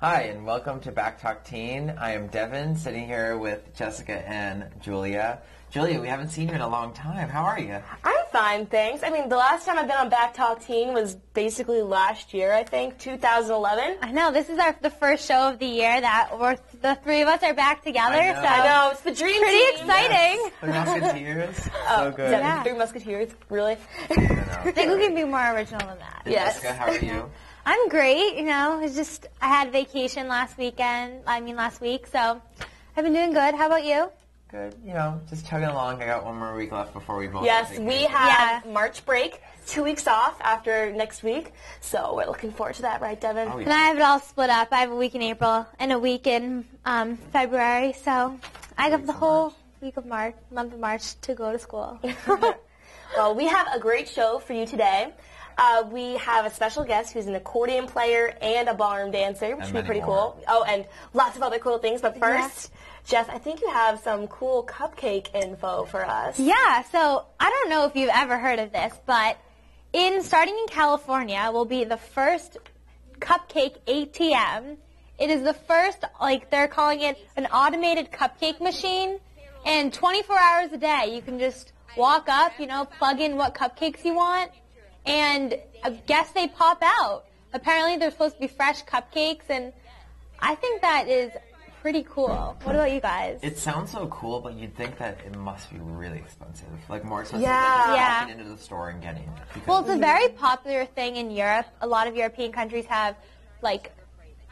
Hi, and welcome to Back Talk Teen. I am Devin, sitting here with Jessica and Julia. Julia, we haven't seen you in a long time. How are you? I'm fine, thanks. I mean, the last time I've been on Back Talk Teen was basically last year, I think, 2011. I know, this is the first show of the year that the three of us are back together. I know, it's the dream pretty team. exciting. Yes. The Musketeers. Oh, So good. yeah. Three Musketeers, really? I think we can be more original than that. Yes. Jessica, how are you? I'm great, it's just, I had vacation last week, so I've been doing good. How about you? Good. Just chugging along. I got one more week left before we both Yes, take we vacation. have March break, 2 weeks off after next week, so we're looking forward to that, right, Devin? Oh, yeah. And I have it all split up. I have a week in April and a week in February, so I have the whole month of March to go to school. Well, we have a great show for you today. We have a special guest who's an accordion player and a ballroom dancer, which would be pretty cool. Oh, and lots of other cool things. But first, Jess, I think you have some cool cupcake info for us. Yeah, so I don't know if you've ever heard of this, but starting in California will be the first cupcake ATM. It is the first, they're calling it an automated cupcake machine, and 24 hours a day you can just walk up, plug in what cupcakes you want, and I guess they pop out. Apparently they're supposed to be fresh cupcakes, and I think that is pretty cool. What about you guys? It sounds so cool, but you'd think that it must be really expensive. More expensive Yeah. than just walking into the store and getting it. Well, it's a very popular thing in Europe. A lot of European countries have,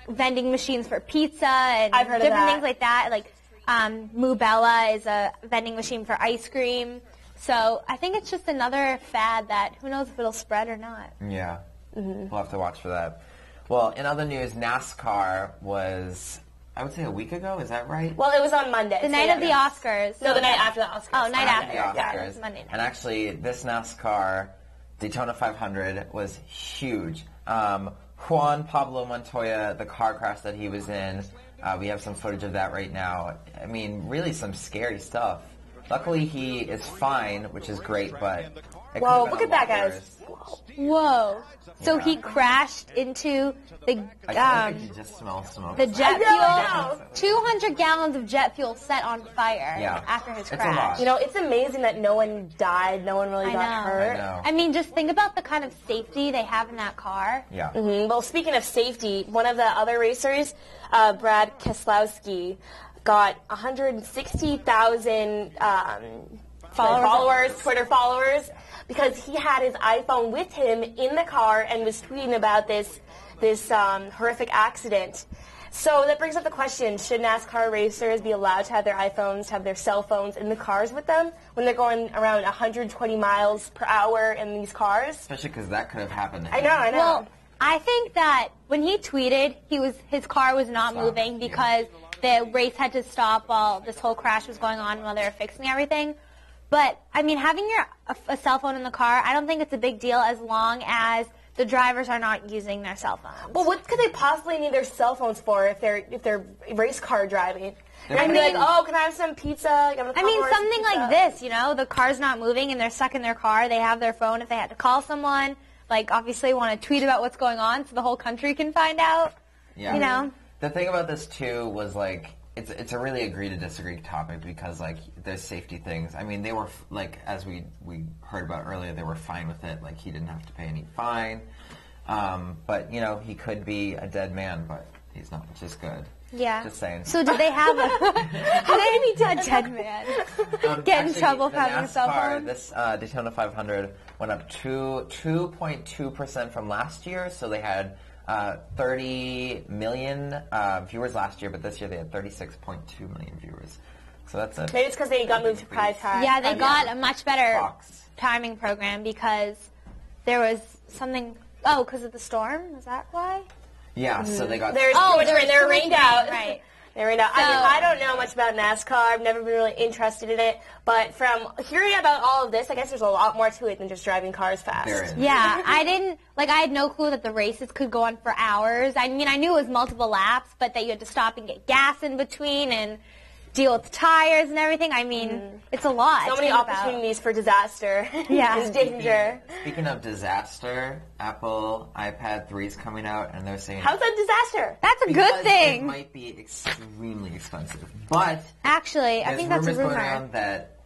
vending machines for pizza and I've heard of different that. things like that. Mubella is a vending machine for ice cream. So I think it's just another fad that who knows if it'll spread or not. Yeah. We'll have to watch for that. Well, in other news, NASCAR was, I would say, a week ago. Is that right? Well, it was on Monday. The night of the Oscars. No, the night after the Oscars. Oh, night after. The Yeah, Oscars. it was Monday night. And actually, this NASCAR Daytona 500 was huge. Juan Pablo Montoya, the car crash that he was in, we have some footage of that right now. I mean, really some scary stuff. Luckily, he is fine, which is great, but it Whoa, could've look been at a that, lot guys. worse. Whoa. So Yeah. he crashed into I feel like I can just smell smoke. the jet I fuel. 200 gallons of jet fuel set on fire after his It's a crash. lot. It's amazing that no one died, no one really I got know. hurt. I know. I mean, just think about the kind of safety they have in that car. Yeah. Well, speaking of safety, one of the other racers, Brad Keselowski, got 160,000 Twitter followers, because he had his iPhone with him in the car and was tweeting about this horrific accident. So that brings up the question, should NASCAR racers be allowed to have their iPhones, have their cell phones in the cars with them when they're going around 120 miles per hour in these cars? Especially because that could have happened. I know. Well, I think that when he tweeted, his car was not moving because the race had to stop while this whole crash was going on while they were fixing everything. But, I mean, having a cell phone in the car, I don't think it's a big deal as long as the drivers are not using their cell phones. Well, what could they possibly need their cell phones for if they're race car driving? I They'd be like, oh, can I have some pizza? I mean, something like this, the car's not moving and they're stuck in their car. They have their phone if they had to call someone. Obviously want to tweet about what's going on so the whole country can find out. Yeah. The thing about this, too, was, it's a really agree to disagree topic because, there's safety things. I mean, they were, as we heard about earlier, they were fine with it. He didn't have to pay any fine. But, he could be a dead man, but he's not, which is good. Yeah. Just saying. So did they have a... How can he be a dead man? Get in trouble for having a cell phone? This Daytona 500 went up 2.2% from last year, so they had 30 million viewers last year, but this year they had 36.2 million viewers. So that's a... Maybe it's because they got moved to prime time. Yeah, they got a much better Fox. timing program because there was something... Oh, because of the storm? Is that why? Yeah, so they got... There's too much rain. They're rained out. Right. They're rained out. I don't know much about NASCAR. I've never been really interested in it. But from hearing about all of this, I guess there's a lot more to it than just driving cars fast. There is. Yeah, I had no clue that the races could go on for hours. I mean, I knew it was multiple laps, but that you had to stop and get gas in between, and deal with tires and everything. I mean, it's a lot. So many opportunities for disaster. Yeah. And danger. Speaking of disaster, Apple iPad 3 is coming out, and they're saying... How's that disaster? That's a good thing. It might be extremely expensive. But... Actually, I think that's a rumor. There's rumors going around that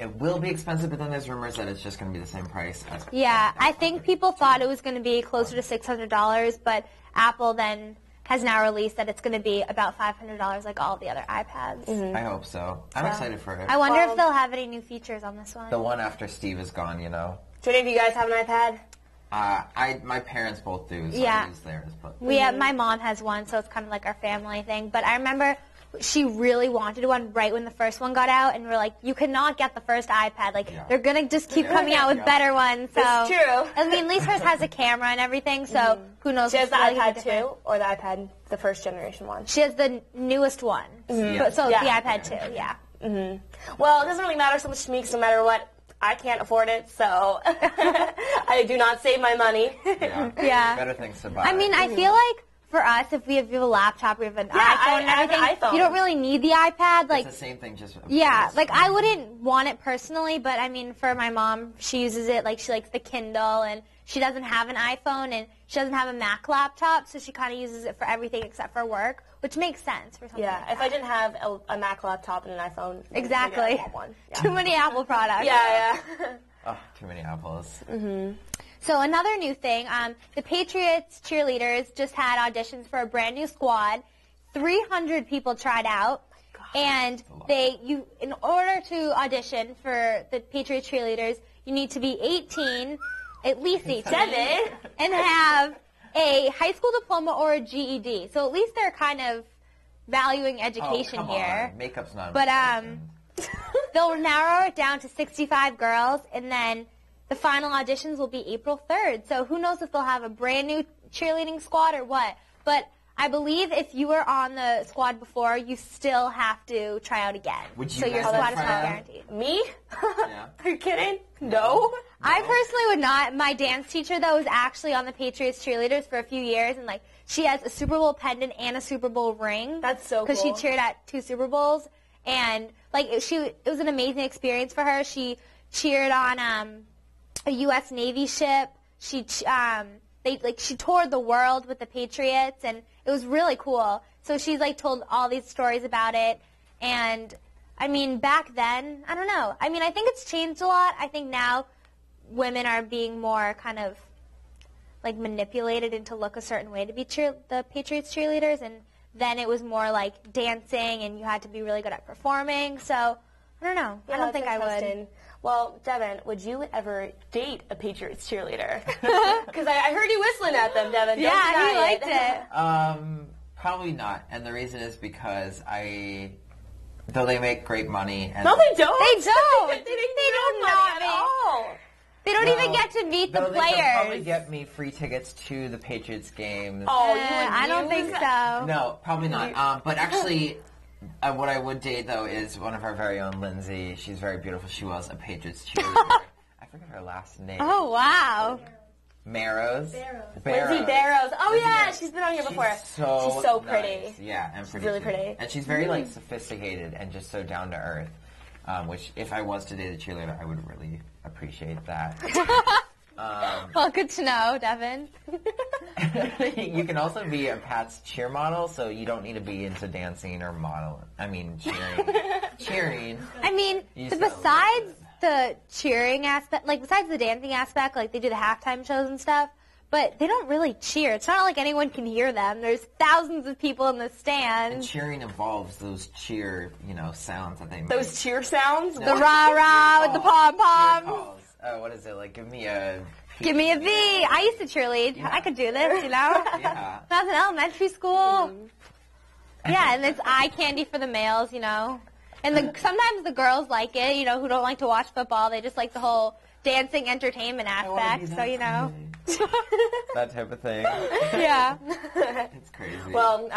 it will be expensive, but then there's rumors that it's just going to be the same price as... Yeah, I think people thought it was going to be closer to $600, but Apple then has now released that it's going to be about $500 like all the other iPads. Mm-hmm. I hope so. I'm excited for it. I wonder if they'll have any new features on this one. The one after Steve is gone, you know. Do any of you guys have an iPad? My parents both do, so Yeah. I use theirs. But My mom has one, so it's kind of like our family thing. But I remember she really wanted one right when the first one got out, and we're like, you cannot get the first iPad. Like, they're going to just keep coming out with better ones. So, That's true. I mean, at least hers has a camera and everything, so who knows. She has the if it's really iPad different. 2 or the iPad, the first generation one? She has the newest one. Yeah. So Yeah. the iPad 2, yeah. Well, it doesn't really matter so much to me because no matter what, I can't afford it, so I do not save my money. Yeah. Better things to buy. I mean, I feel like for us, if we have a laptop, we have an iPhone I and have an everything, iPhone. you don't really need the iPad. Like, it's the same thing, just... yeah, like I wouldn't want it personally, but I mean, for my mom, she uses it, like she likes the Kindle, and she doesn't have an iPhone, and she doesn't have a Mac laptop, so she kind of uses it for everything except for work, which makes sense for something like If that. I didn't have a Mac laptop and an iPhone, maybe Exactly. I'd want one. Yeah. Too many Apple products. Yeah. Oh, too many apples. So another new thing, the Patriots cheerleaders just had auditions for a brand new squad. 300 people tried out, and in order to audition for the Patriots cheerleaders, you need to be 18, at least 18, and have a high school diploma or a GED. So at least they're kind of valuing education come here. on. Makeup's not... But they'll narrow it down to 65 girls, and then the final auditions will be April 3rd. So who knows if they'll have a brand new cheerleading squad or what. But I believe if you were on the squad before, you still have to try out again. Would you so your guys squad is try not out? guaranteed. Me? Yeah. Are you kidding? No. I personally would not. My dance teacher, though, was actually on the Patriots cheerleaders for a few years, and like she has a Super Bowl pendant and a Super Bowl ring. That's so cool. Because she cheered at 2 Super Bowls, and like it was an amazing experience for her. She cheered on a U.S. Navy ship. She she toured the world with the Patriots, and it was really cool. So she's like told all these stories about it, and I mean back then, I don't know. I mean I think it's changed a lot. I think now women are being more kind of like manipulated into look a certain way to be the Patriots cheerleaders, and then it was more like dancing, and you had to be really good at performing. So I don't know. I don't think I would. Well, Devin, would you ever date a Patriots cheerleader? Because I heard you whistling at them, Devin. Don't Yeah, deny he liked it. Probably not. And the reason is because though they make great money. And No, they don't. They don't. They do don't not at make- all. They don't even get to meet the They could probably players. get me free tickets to the Patriots games. Oh, you would I don't think so. No, probably not. But actually, what I would date, though, is one of our very own, Lindsay. She's very beautiful. She was a Patriots cheerleader. I forget her last name. Oh, wow. Marrows. Lindsay Barrows. Oh, yeah, she's been on here before. She's so so pretty. nice. Yeah, and pretty. really too. pretty. And she's very like sophisticated and just so down to earth. Which, if I was to date a cheerleader, I would really appreciate that. Well, good to know, Devin. You can also be a Pat's cheer model, so you don't need to be into dancing or modeling. I mean, cheering. I mean, You besides the cheering aspect, like besides the dancing aspect, like they do the halftime shows and stuff, but they don't really cheer. It's not like anyone can hear them. There's thousands of people in the And stands. cheering involves those cheer, sounds that they make. Those cheer sounds? The rah-rah with the pom-poms. Cheer calls. What is it? Like, give me a... Give me a V. I used to cheerlead. Yeah. I could do this, Yeah. When I was in elementary school. Yeah, and it's eye candy for the males, And sometimes the girls like it, who don't like to watch football. They just like the whole dancing entertainment aspect. So, That type of thing. Yeah. It's crazy. Well,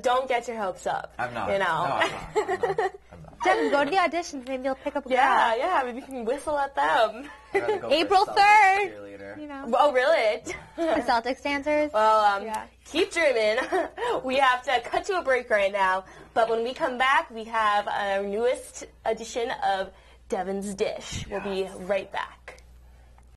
don't get your hopes up. I'm not. You know. No, I'm not. Devin, go to the auditions. Maybe you'll pick up a girl. Yeah, maybe you can whistle at them. I'd rather go for a April Celtics 3rd. cheerleader. you know. Oh, really? The Celtics dancers. Well, Yeah. keep dreaming. We have to cut to a break right now. But when we come back, we have our newest edition of Devin's Dish. We'll be right back.